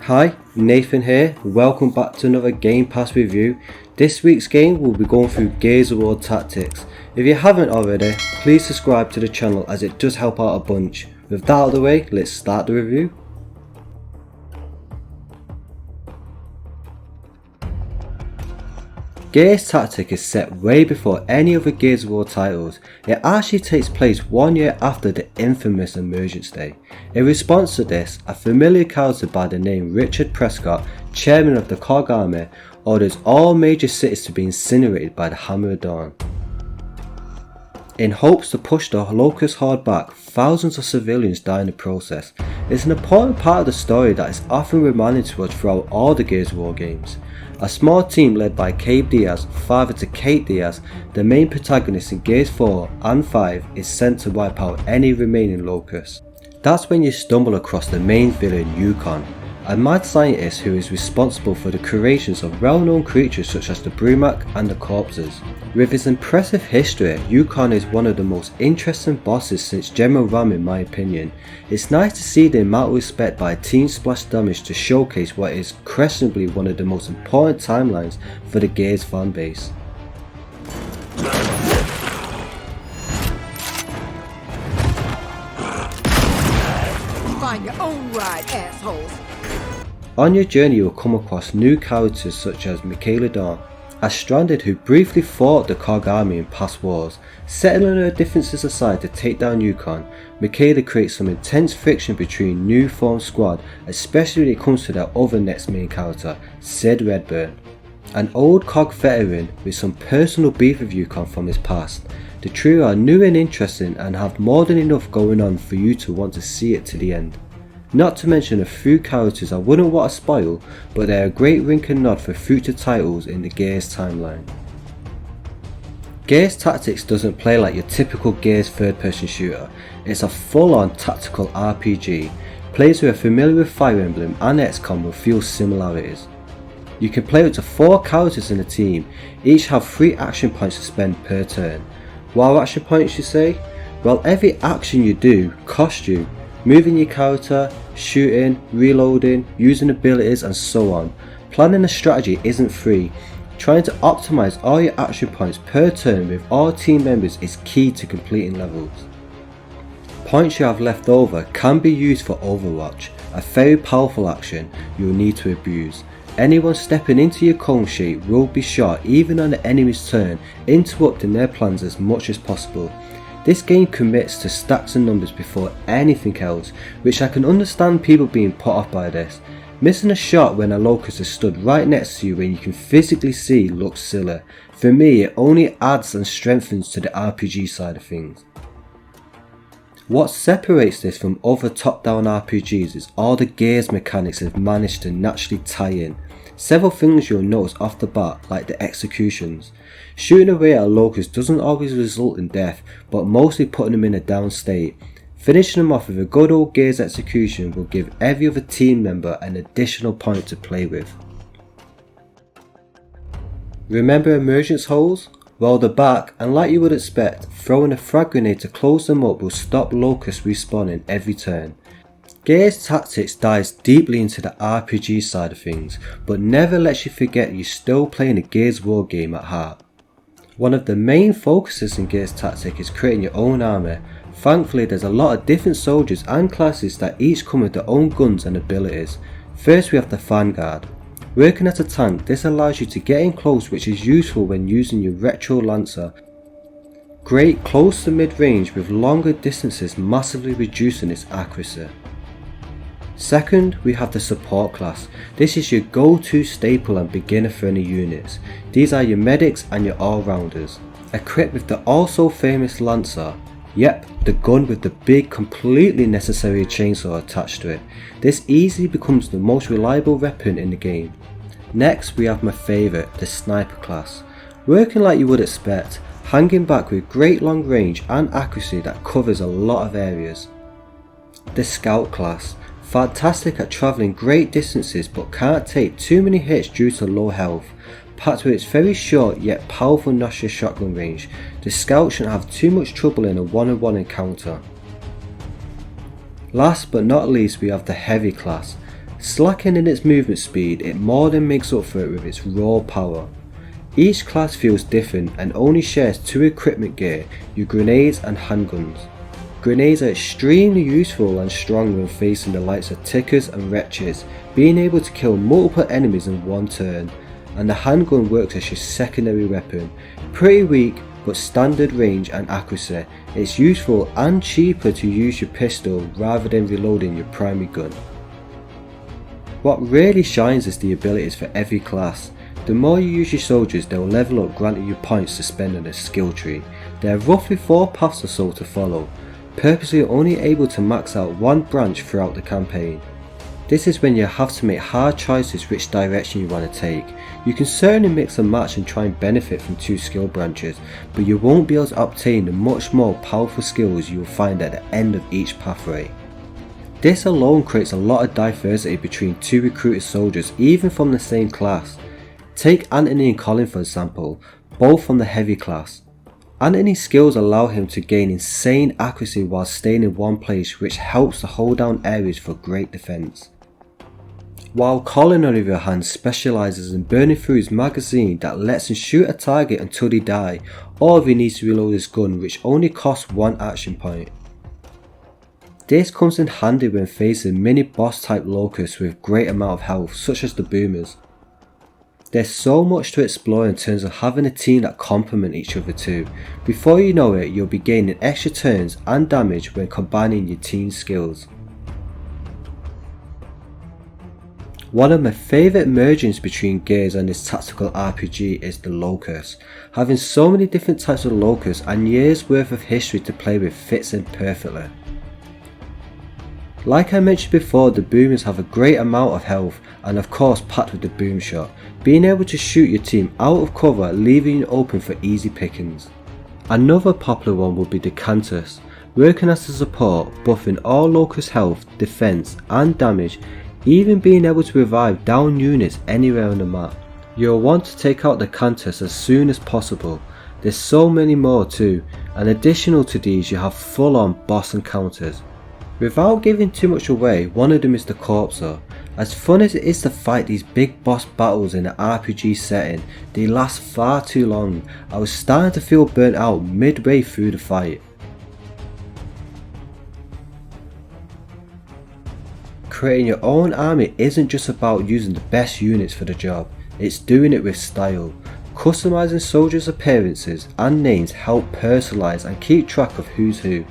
Hi, Nathan here, welcome back to another Game Pass review. This week's game we'll be going through Gears of War Tactics. If you haven't already, please subscribe to the channel as it does help out a bunch. With that out of the way, let's start the review. Gears Tactics is set way before any other Gears of War titles. It actually takes place 1 year after the infamous Emergence Day. In response to this, a familiar character by the name Richard Prescott, chairman of the COG Army, orders all major cities to be incinerated by the Hammer of Dawn. In hopes to push the Locust Horde back, thousands of civilians die in the process. It's an important part of the story that is often reminded to us throughout all the Gears of War games. A small team led by Cabe Diaz, father to Kate Diaz, the main protagonist in Gears 4 and 5, is sent to wipe out any remaining Locusts. That's when you stumble across the main villain Yukon, a mad scientist who is responsible for the creations of well-known creatures such as the Brumac and the Corpses. With his impressive history, Yukon is one of the most interesting bosses since General Ram in my opinion. It's nice to see the amount of respect by Team Splash Damage to showcase what is questionably one of the most important timelines for the Gears fanbase. Find your own ride, assholes. On your journey you will come across new characters such as Michaela Dawn, a stranded who briefly fought the COG army in past wars. Settling her differences aside to take down Yukon, Michaela creates some intense friction between new formed squad, especially when it comes to their other next main character, Sid Redburn, an old COG veteran with some personal beef with Yukon from his past. The trio are new and interesting and have more than enough going on for you to want to see it to the end. Not to mention a few characters I wouldn't want to spoil, but they're a great wink and nod for future titles in the Gears timeline. Gears Tactics doesn't play like your typical Gears third person shooter. It's a full on tactical RPG. Players who are familiar with Fire Emblem and XCOM will feel similarities. You can play up to 4 characters in a team, each have 3 action points to spend per turn. What action points you say? Well, every action you do costs you. Moving your character, shooting, reloading, using abilities and so on. Planning a strategy isn't free. Trying to optimize all your action points per turn with all team members is key to completing levels. Points you have left over can be used for Overwatch, a very powerful action you will need to abuse. Anyone stepping into your cone shape will be shot even on the enemy's turn, interrupting their plans as much as possible. This game commits to stacks and numbers before anything else, which I can understand people being put off by this. Missing a shot when a Locust is stood right next to you when you can physically see looks silly. For me, it only adds and strengthens to the RPG side of things. What separates this from other top-down RPGs is all the Gears mechanics have managed to naturally tie in. Several things you'll notice off the bat, like the executions. Shooting away at a Locust doesn't always result in death, but mostly putting them in a down state. Finishing them off with a good old Gears execution will give every other team member an additional point to play with. Remember emergence holes? Well, they're back, and like you would expect, throwing a frag grenade to close them up will stop Locusts respawning every turn. Gears Tactics dives deeply into the RPG side of things, but never lets you forget you're still playing a Gears War game at heart. One of the main focuses in Gears Tactics is creating your own army. Thankfully there's a lot of different soldiers and classes that each come with their own guns and abilities. First we have the Vanguard. Working as a tank, this allows you to get in close, which is useful when using your Retro Lancer. Great close to mid range with longer distances, massively reducing its accuracy. Second, we have the support class. This is your go-to staple and beginner friendly units. These are your medics and your all-rounders. Equipped with the also famous Lancer. Yep, the gun with the big completely necessary chainsaw attached to it. This easily becomes the most reliable weapon in the game. Next we have my favourite, the Sniper class. Working like you would expect, hanging back with great long range and accuracy that covers a lot of areas. The Scout class. Fantastic at travelling great distances but can't take too many hits due to low health. Packed with its very short yet powerful Nokia shotgun range, the Scout shouldn't have too much trouble in a one-on-one encounter. Last but not least we have the Heavy class. Slacking in its movement speed, it more than makes up for it with its raw power. Each class feels different and only shares 2 equipment gear, your grenades and handguns. Grenades are extremely useful and strong when facing the likes of tickers and wretches, being able to kill multiple enemies in one turn, and the handgun works as your secondary weapon. Pretty weak but standard range and accuracy, it's useful and cheaper to use your pistol rather than reloading your primary gun. What really shines is the abilities for every class. The more you use your soldiers, they will level up, granting you points to spend on a skill tree. There are roughly 4 paths or so to follow, purposely only able to max out one branch throughout the campaign. This is when you have to make hard choices which direction you want to take. You can certainly mix and match and try and benefit from 2 skill branches, but you won't be able to obtain the much more powerful skills you will find at the end of each pathway. This alone creates a lot of diversity between 2 recruited soldiers even from the same class. Take Anthony and Colin for example, both from the heavy class. Anthony's skills allow him to gain insane accuracy while staying in one place, which helps to hold down areas for great defense. While Colin on the other hand specialises in burning through his magazine that lets him shoot a target until they die, or if he needs to reload his gun, which only costs 1 action point. This comes in handy when facing mini boss type locusts with great amount of health, such as the boomers. There's so much to explore in terms of having a team that complement each other too. Before you know it, you'll be gaining extra turns and damage when combining your team's skills. One of my favourite mergings between gears and this tactical RPG is the Locust. Having so many different types of locusts and years worth of history to play with fits in perfectly. Like I mentioned before, the boomers have a great amount of health and of course packed with the boom shot, being able to shoot your team out of cover, leaving you open for easy pickings. Another popular one would be the Cantus, working as a support, buffing all locust health, defense and damage, even being able to revive down units anywhere on the map. You'll want to take out the Cantus as soon as possible. There's so many more too, and additional to these you have full on boss encounters. Without giving too much away, one of them is the Corpser. As fun as it is to fight these big boss battles in an RPG setting, they last far too long. I was starting to feel burnt out midway through the fight. Creating your own army isn't just about using the best units for the job, it's doing it with style. Customizing soldiers' appearances and names help personalise and keep track of who's who.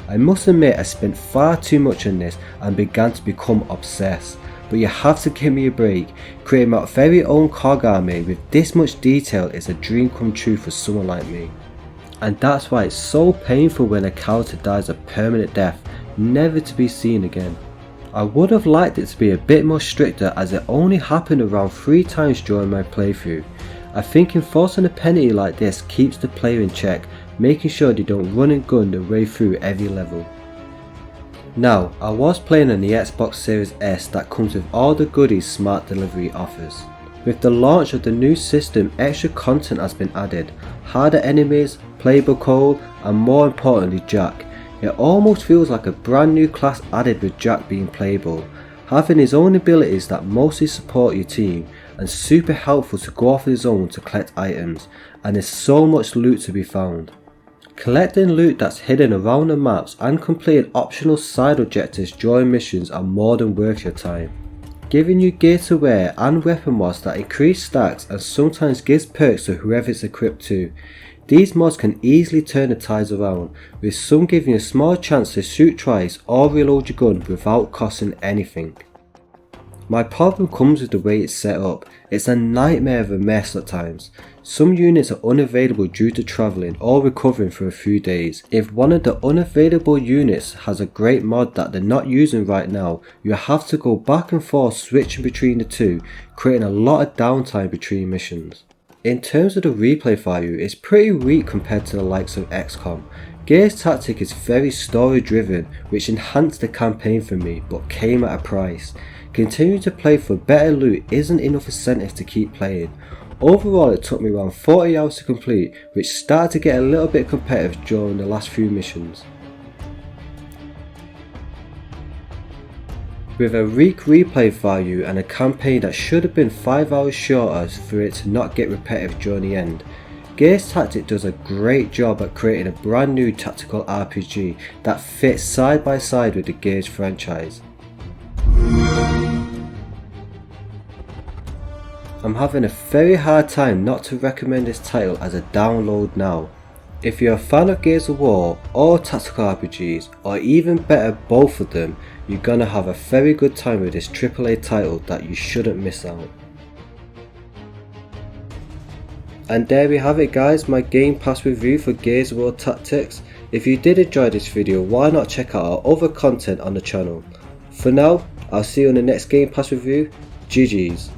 I must admit I spent far too much on this and began to become obsessed, but you have to give me a break. Creating my very own cog army with this much detail is a dream come true for someone like me. And that's why it's so painful when a character dies a permanent death, never to be seen again. I would have liked it to be a bit more stricter as it only happened around 3 times during my playthrough. I think enforcing a penalty like this keeps the player in check, making sure they don't run and gun their way through every level. Now, I was playing on the Xbox Series S that comes with all the goodies Smart Delivery offers. With the launch of the new system, extra content has been added, harder enemies, playable code, and more importantly Jack. It almost feels like a brand new class added with Jack being playable, having his own abilities that mostly support your team, and super helpful to go off his own to collect items, and there's so much loot to be found. Collecting loot that's hidden around the maps and completing optional side objectives during missions are more than worth your time. Giving you gear to wear and weapon mods that increase stacks and sometimes gives perks to whoever it's equipped to. These mods can easily turn the tides around, with some giving you a small chance to shoot twice or reload your gun without costing anything. My problem comes with the way it's set up. It's a nightmare of a mess at times. Some units are unavailable due to travelling or recovering for a few days. If one of the unavailable units has a great mod that they're not using right now, you have to go back and forth switching between the two, creating a lot of downtime between missions. In terms of the replay value, it's pretty weak compared to the likes of XCOM. Gears Tactic is very story driven, which enhanced the campaign for me but came at a price. Continuing to play for better loot isn't enough incentive to keep playing. Overall it took me around 40 hours to complete, which started to get a little bit competitive during the last few missions. With a weak replay value and a campaign that should have been 5 hours shorter for it to not get repetitive during the end, Gears Tactics does a great job at creating a brand new tactical RPG that fits side by side with the Gears franchise. I'm having a very hard time not to recommend this title as a download now. If you're a fan of Gears of War or tactical RPGs, or even better both of them, you're gonna have a very good time with this AAA title that you shouldn't miss out. And there we have it guys, my Game Pass review for Gears of War Tactics. If you did enjoy this video, why not check out our other content on the channel. For now, I'll see you on the next Game Pass review. GG's.